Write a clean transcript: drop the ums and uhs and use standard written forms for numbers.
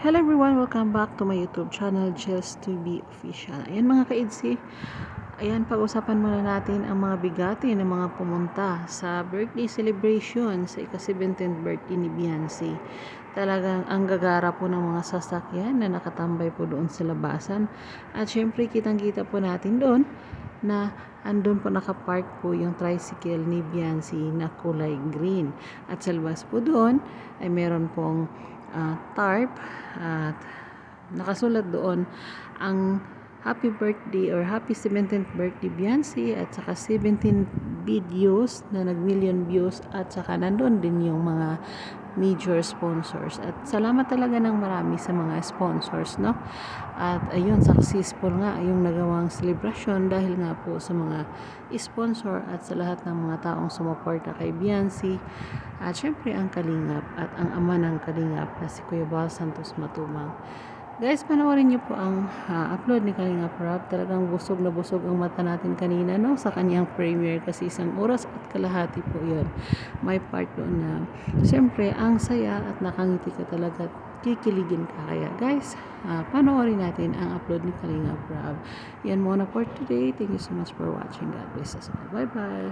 Hello everyone, welcome back to my YouTube channel, Just to be official. Ayan mga ka-IDSI, ayan pag-usapan muna natin ang mga bigati ng mga pumunta sa birthday celebration sa ika-17th birthday ni Beyonce. Talagang ang gagara po ng mga sasakyan na nakatambay po doon sa labasan. At syempre kitang-kita po natin doon na andun po nakapark po yung tricycle ni Beyonce na kulay green. At sa labas po doon ay meron pong tarp at nakasulat doon ang happy birthday or happy 17th birthday Beyonce at saka 17 videos na nag-million views at saka nandun din yung mga major sponsors at salamat talaga ng marami sa mga sponsors, no? At ayun, successful nga yung nagawang celebration dahil nga po sa mga sponsor at sa lahat ng mga taong sumuporta kay Beyonce at syempre ang Kalingap at ang ama ng Kalingap na si Kuya Bal Santos Matubang. Guys, panoorin niyo po ang upload ni Kalingap Rob. Talagang busog na busog ang mata natin kanina, no? Sa kanyang premiere kasi 1 oras at kalahati po yun. May part doon na siyempre ang saya at nakangiti ka talaga at kikiligin ka. Kaya guys, panoorin natin ang upload ni Kalingap Rob. Yan muna for today. Thank you so much for watching. God bless us all. Bye bye.